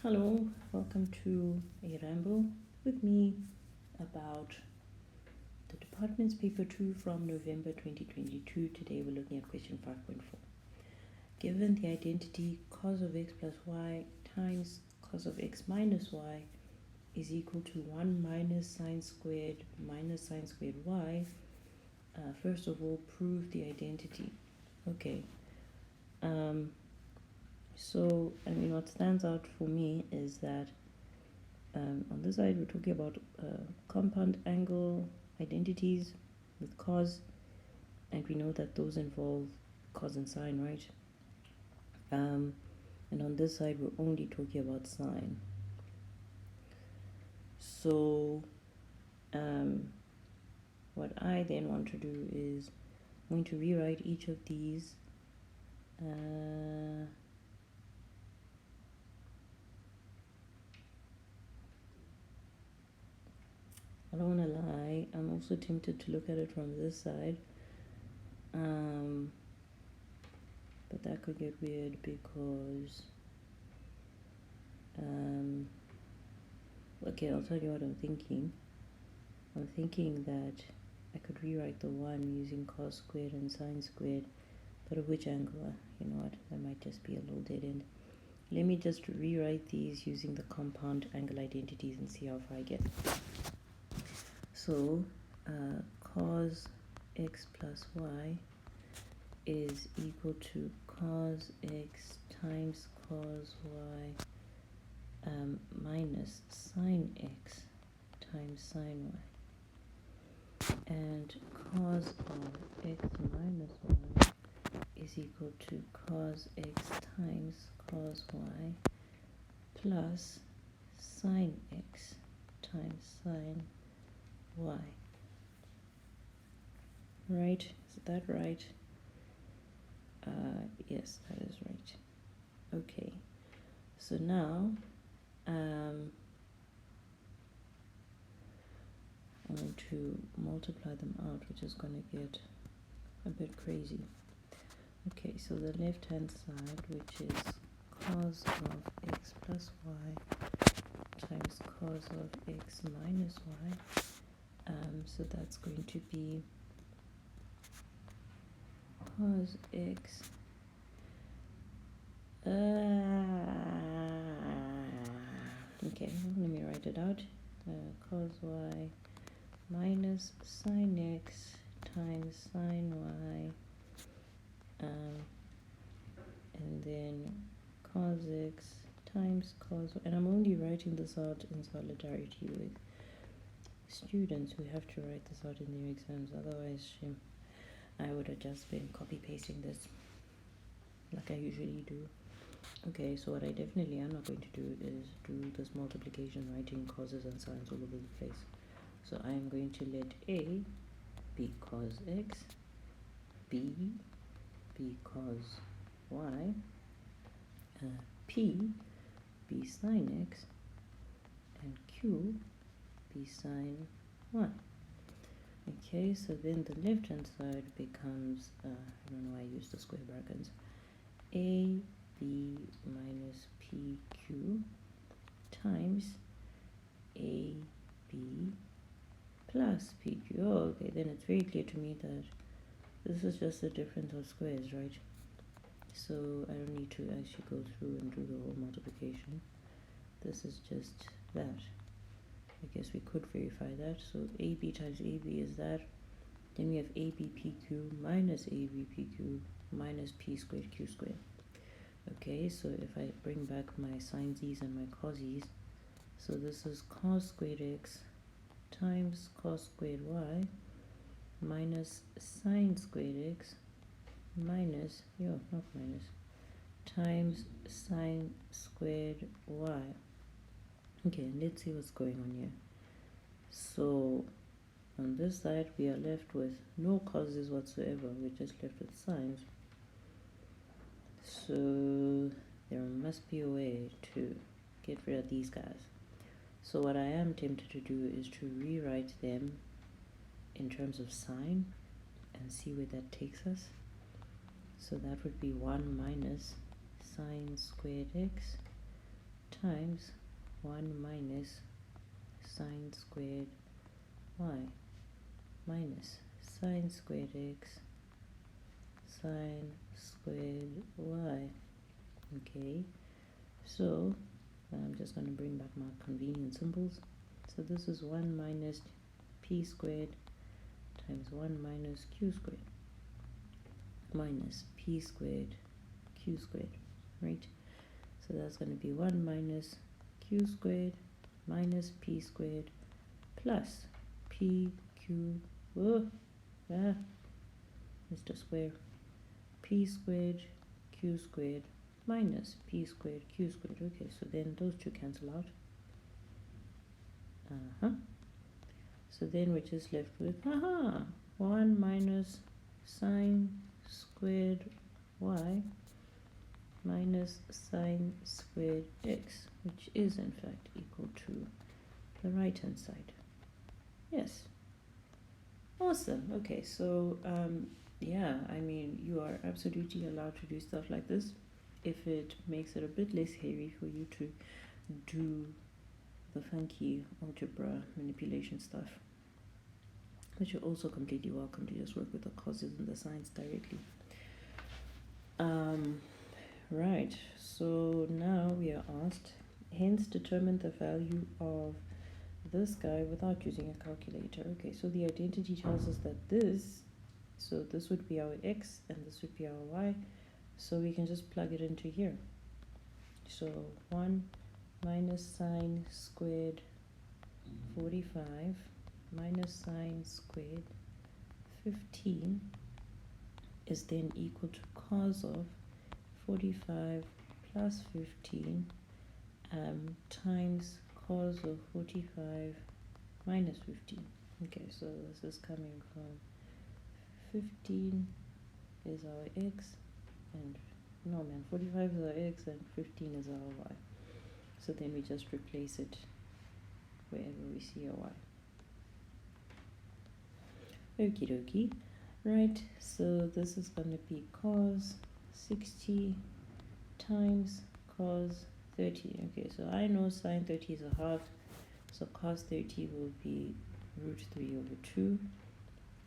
Hello, welcome to a ramble with me about the Department's Paper 2 from November 2022. Today we're looking at question 5.4. Given the identity cos of x plus y times cos of x minus y is equal to 1 minus sine squared y, first of all, prove the identity. Okay. So, what stands out for me is that on this side, we're talking about compound angle identities with cos, and we know that those involve cos and sine, right? And on this side, we're only talking about sine. So, what I then want to do is I'm going to rewrite each of these. I don't want to lie, I'm also tempted to look at it from this side, but that could get weird because okay, I'll tell you what I'm thinking. I'm thinking that I could rewrite the 1 using cos squared and sine squared, but at which angle? You know what, that might just be a little dead end. Let me just rewrite these using the compound angle identities and see how far I get. So cos x plus y is equal to cos x times cos y minus sine x times sine y, and cos of x minus y is equal to cos x times cos y plus sine x times sine y. Right? Is that right? Yes, that is right. Okay. So now I'm going to multiply them out, which is going to get a bit crazy. Okay, so the left hand side, which is cos of x plus y times cos of x minus y, so that's going to be cos x okay, let me write it out. Cos y minus sine x times sine y, and then cos x times cos y, and I'm only writing this out in solidarity with students who have to write this out in their exams. Otherwise, I would have just been copy pasting this like I usually do. Okay, so what I definitely am not going to do is do this multiplication writing causes and sines all over the place. So I am going to let A be cos x, B be cos y, P be sine x, and Q be sine y. Okay, so then the left hand side becomes, I don't know why I use the square brackets, A B minus PQ times A B plus PQ. Oh, okay, then it's very clear to me that this is just the difference of squares, right? So I don't need to actually go through and do the whole multiplication. This is just that. I guess we could verify that. So AB times AB is that. Then we have ABPQ minus ABPQ minus P squared Q squared. Okay, so if I bring back my sine z's and my cos z's, so this is cos squared x times cos squared y minus sine squared x minus, times sine squared y. Okay, let's see what's going on here. So on this side we are left with no causes whatsoever, we're just left with sines. So there must be a way to get rid of these guys. So what I am tempted to do is to rewrite them in terms of sine and see where that takes us. So that would be 1 minus sine squared x times 1 minus sine squared y minus sine squared x sine squared y. Okay, so I'm just going to bring back my convenient symbols. So this is 1 minus p squared times 1 minus q squared minus p squared q squared, right? So that's going to be 1 minus q squared minus p squared plus p q, Mr. Square, p squared q squared minus p squared q squared. Okay, so then those two cancel out. So then we're just left with 1 minus sine squared y minus sine squared x, which is in fact equal to the right hand side. Yes. Awesome. Okay, so yeah, I mean, you are absolutely allowed to do stuff like this if it makes it a bit less hairy for you to do the funky algebra manipulation stuff. But you're also completely welcome to just work with the causes and the sines directly. Right, so now we are asked, hence determine the value of this guy without using a calculator. Okay, so the identity tells us that this would be our x and this would be our y, so we can just plug it into here. So 1 minus sine squared 45 minus sine squared 15 is then equal to cos of 45 plus 15 times cos of 45 minus 15. Okay, so this is coming from 15 is our x and 45 is our x and 15 is our y. So then we just replace it wherever we see a y. Okie dokie. Right, so this is going to be cos 60 times cos 30. Okay, so I know sine 30 is a half, so cos 30 will be root 3 over 2,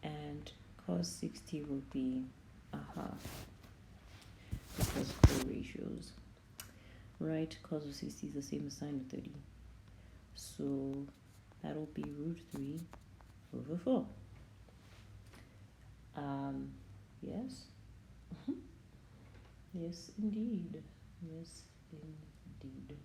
and cos 60 will be a half, because of the ratios. Right, cos of 60 is the same as sine of 30. So that'll be root 3 over 4. Yes. Yes, indeed. Yes, indeed.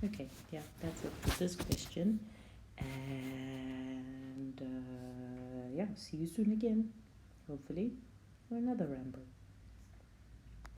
Okay, yeah, that's it for this question. And yeah, see you soon again, hopefully, for another ramble.